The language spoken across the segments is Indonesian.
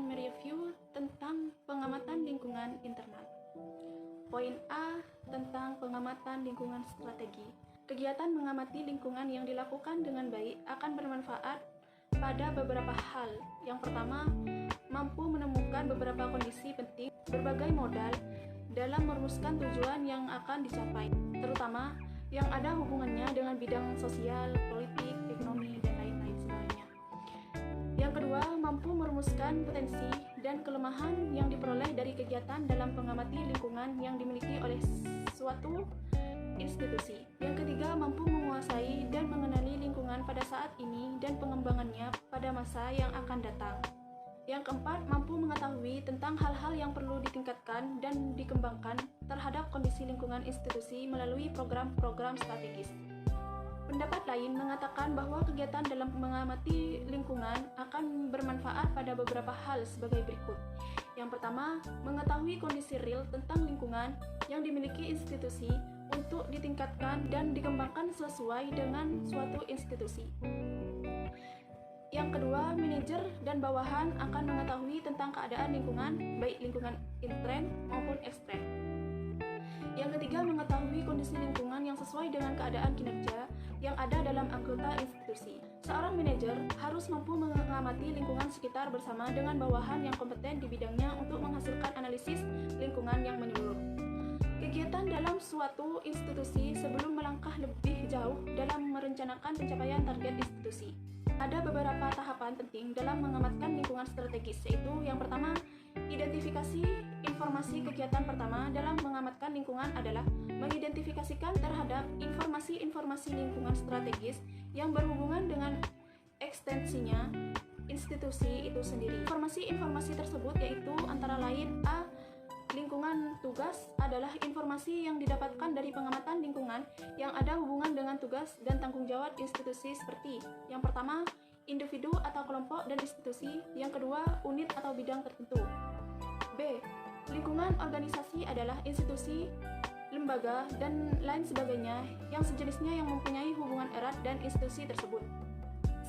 akan mereview tentang pengamatan lingkungan internal. Poin A tentang pengamatan lingkungan strategi. Kegiatan mengamati lingkungan yang dilakukan dengan baik akan bermanfaat pada beberapa hal. Yang pertama, mampu menemukan beberapa kondisi penting berbagai modal dalam merumuskan tujuan yang akan dicapai, terutama yang ada hubungannya dengan bidang sosial, politik, ekonomi, dan lain-lain sebagainya. Yang kedua, mampu merumuskan potensi dan kelemahan yang diperoleh dari kegiatan dalam mengamati lingkungan yang dimiliki oleh suatu institusi. Yang ketiga, mampu menguasai dan mengenali lingkungan pada saat ini dan pengembangannya pada masa yang akan datang. Yang keempat, mampu mengetahui tentang hal-hal yang perlu ditingkatkan dan dikembangkan terhadap kondisi lingkungan institusi melalui program-program strategis. Pendapat lain mengatakan bahwa kegiatan dalam mengamati lingkungan akan bermanfaat pada beberapa hal sebagai berikut. Yang pertama, mengetahui kondisi real tentang lingkungan yang dimiliki institusi untuk ditingkatkan dan dikembangkan sesuai dengan suatu institusi. Yang kedua, manajer dan bawahan akan mengetahui tentang keadaan lingkungan, baik lingkungan intern maupun ekstern. Yang ketiga, mengetahui kondisi lingkungan yang sesuai dengan keadaan kinerja yang ada dalam anggota institusi. Seorang manajer harus mampu mengamati lingkungan sekitar bersama dengan bawahan yang kompeten di bidangnya untuk menghasilkan analisis lingkungan yang menyeluruh. Kegiatan dalam suatu institusi sebelum melangkah lebih jauh dalam merencanakan pencapaian target institusi. Ada beberapa tahapan penting dalam mengamatkan lingkungan strategis, yaitu yang pertama, identifikasi informasi. Kegiatan pertama dalam mengamatkan lingkungan adalah mengidentifikasikan terhadap informasi-informasi lingkungan strategis yang berhubungan dengan ekstensinya institusi itu sendiri. Informasi-informasi tersebut yaitu antara lain A. Lingkungan tugas adalah informasi yang didapatkan dari pengamatan lingkungan yang ada hubungan dengan tugas dan tanggung jawab institusi seperti yang pertama, individu atau kelompok dan institusi, yang kedua, unit atau bidang tertentu. B. Lingkungan organisasi adalah institusi, lembaga, dan lain sebagainya yang sejenisnya yang mempunyai hubungan erat dan institusi tersebut.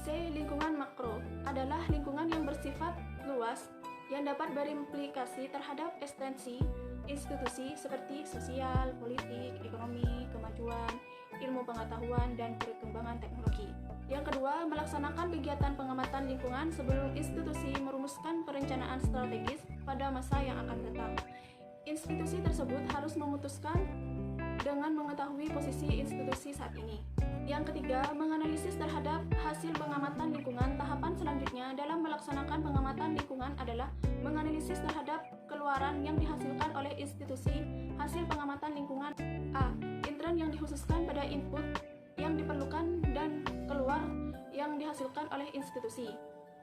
C. Lingkungan makro adalah lingkungan yang bersifat luas yang dapat berimplikasi terhadap ekstensi institusi seperti sosial, politik, ekonomi, kemajuan, ilmu pengetahuan, dan perkembangan teknologi. Yang kedua, melaksanakan kegiatan pengamatan lingkungan sebelum institusi merumuskan perencanaan strategis pada masa yang akan datang. Institusi tersebut harus memutuskan dengan mengetahui posisi institusi saat ini. Yang ketiga, menganalisis terhadap hasil pengamatan lingkungan. Tahapan selanjutnya dalam melaksanakan pengamatan lingkungan adalah menganalisis terhadap keluaran yang dihasilkan oleh institusi. Hasil pengamatan lingkungan A. Intern yang dikhususkan pada input yang diperlukan dan keluar yang dihasilkan oleh institusi.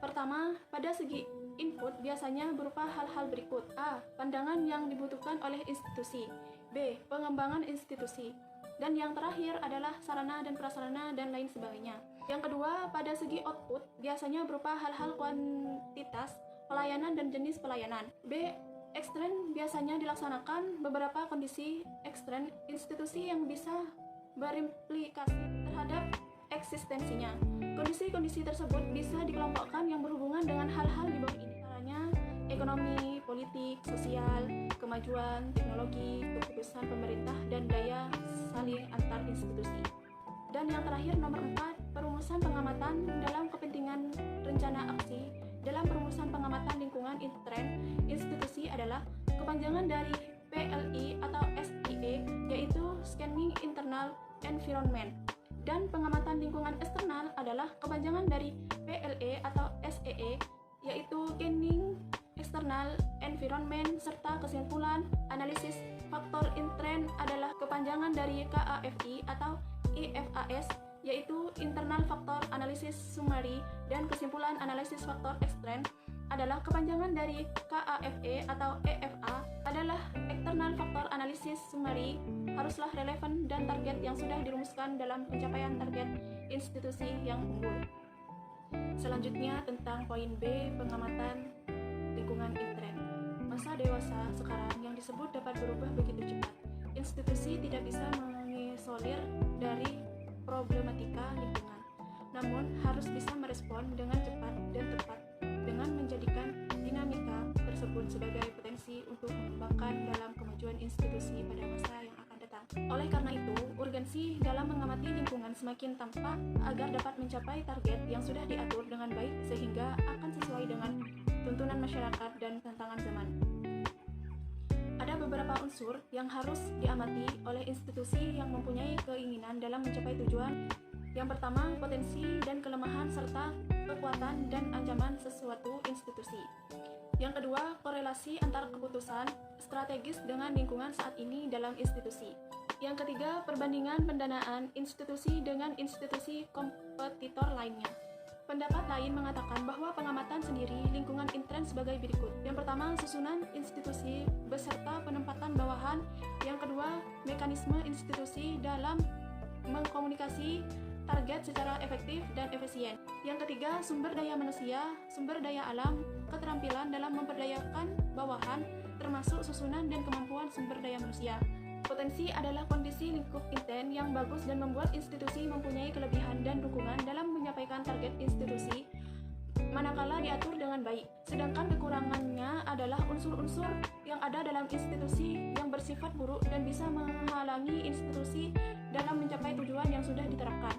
Pertama, pada segi input biasanya berupa hal-hal berikut. A. Pandangan yang dibutuhkan oleh institusi. B. Pengembangan institusi. Dan yang terakhir adalah sarana dan prasarana dan lain sebagainya. Yang kedua, pada segi output biasanya berupa hal-hal kuantitas, pelayanan dan jenis pelayanan. B. Ekstern biasanya dilaksanakan beberapa kondisi ekstern institusi yang bisa berimplikasi terhadap eksistensinya. Kondisi-kondisi tersebut bisa dikelompokkan yang berhubungan dengan hal-hal di bawah ini. Caranya ekonomi, politik, sosial, kemajuan, teknologi, keputusan pemerintah, dan daya saling antar institusi. Dan yang terakhir, nomor 4, perumusan pengamatan dalam kepentingan rencana aksi. Dalam perumusan pengamatan lingkungan intern institusi adalah kepanjangan dari PLI atau SIE, yaitu Scanning Internal Environment. Dan pengamatan lingkungan eksternal adalah kepanjangan dari PLE atau SEE, yaitu Scanning External Environment, serta kesimpulan analisis faktor intern adalah kepanjangan dari KAFI atau IFAS, yaitu Internal Factor Analysis Summary, dan kesimpulan analisis faktor ekstern adalah kepanjangan dari KAFE atau EFA adalah External Factor Analysis Summary, haruslah relevan dan target yang sudah dirumuskan dalam pencapaian target institusi yang unggul. Selanjutnya tentang poin B, pengamatan lingkungan intern. Masa dewasa sekarang yang disebut dapat berubah begitu cepat. Institusi tidak bisa mengisolir dari problematika lingkungan, namun harus bisa merespon dengan cepat dan tepat dengan menjadikan dinamika dikembangkan dalam kemajuan institusi pada masa yang akan datang. Oleh karena itu, urgensi dalam mengamati lingkungan semakin tampak agar dapat mencapai target yang sudah diatur dengan baik sehingga akan sesuai dengan tuntunan masyarakat dan tantangan zaman. Ada beberapa unsur yang harus diamati oleh institusi yang mempunyai keinginan dalam mencapai tujuan. Yang pertama, potensi dan kelemahan serta kekuatan dan ancaman sesuatu institusi. Yang kedua, korelasi antar keputusan strategis dengan lingkungan saat ini dalam institusi. Yang ketiga, perbandingan pendanaan institusi dengan institusi kompetitor lainnya. Pendapat lain mengatakan bahwa pengamatan sendiri lingkungan intern sebagai berikut. Yang pertama, susunan institusi beserta penempatan bawahan. Yang kedua, mekanisme institusi dalam mengkomunikasi target secara efektif dan efisien. Yang ketiga, sumber daya manusia, sumber daya alam, keterampilan dalam memberdayakan bawahan, termasuk susunan dan kemampuan sumber daya manusia. Potensi adalah kondisi lingkup intern yang bagus dan membuat institusi mempunyai kelebihan dan dukungan dalam menyampaikan target institusi manakala diatur dengan baik. Sedangkan kekurangannya adalah unsur-unsur yang ada dalam institusi yang bersifat buruk dan bisa menghalangi institusi dalam mencapai tujuan yang sudah diterapkan.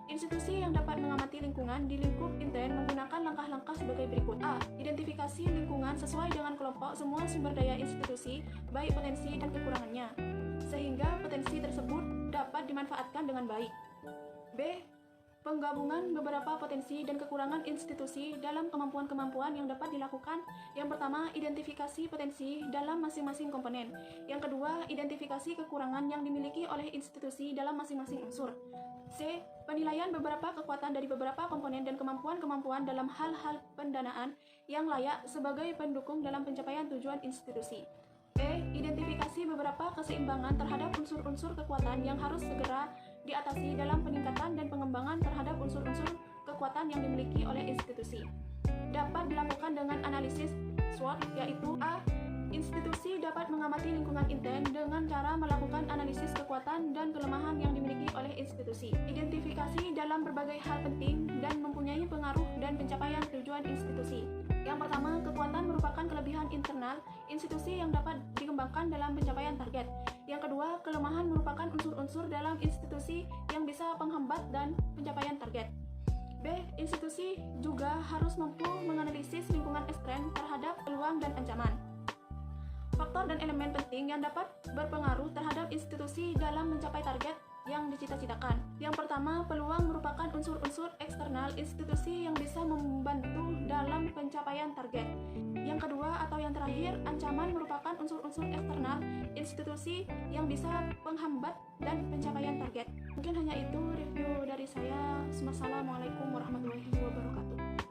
Institusi yang dapat mengamati lingkungan di lingkup intern menggunakan langkah-langkah sebagai berikut. A. Identifikasi lingkungan sesuai dengan kelompok semua sumber daya institusi, baik potensi dan kekurangannya, sehingga potensi tersebut dapat dimanfaatkan dengan baik. B. Penggabungan beberapa potensi dan kekurangan institusi dalam kemampuan-kemampuan yang dapat dilakukan. Yang pertama, identifikasi potensi dalam masing-masing komponen. Yang kedua, identifikasi kekurangan yang dimiliki oleh institusi dalam masing-masing unsur. C. Penilaian beberapa kekuatan dari beberapa komponen dan kemampuan-kemampuan dalam hal-hal pendanaan yang layak sebagai pendukung dalam pencapaian tujuan institusi. E. Identifikasi beberapa keseimbangan terhadap unsur-unsur kekuatan yang harus segera diatasi dalam peningkatan dan pengembangan terhadap unsur-unsur kekuatan yang dimiliki oleh institusi. Dapat dilakukan dengan analisis SWOT, yaitu A. Institusi dapat mengamati lingkungan intern dengan cara melakukan analisis kekuatan dan kelemahan yang dimiliki oleh institusi. Identifikasi dalam berbagai hal penting dan mempunyai pengaruh dan pencapaian tujuan institusi. Yang pertama, kekuatan merupakan kelebihan internal institusi yang dapat dikembangkan dalam pencapaian target. Yang kedua, kelemahan merupakan unsur-unsur dalam institusi yang bisa penghambat dan pencapaian target. B. Institusi juga harus mampu menganalisis lingkungan ekstern terhadap peluang dan ancaman. Faktor dan elemen penting yang dapat berpengaruh terhadap institusi dalam mencapai target yang dicita-citakan. Yang pertama, peluang merupakan unsur-unsur eksternal institusi yang bisa membantu dalam pencapaian target. Yang kedua atau yang terakhir, ancaman merupakan unsur-unsur eksternal institusi yang bisa menghambat dan pencapaian target. Mungkin hanya itu review dari saya. Wassalamualaikum warahmatullahi wabarakatuh.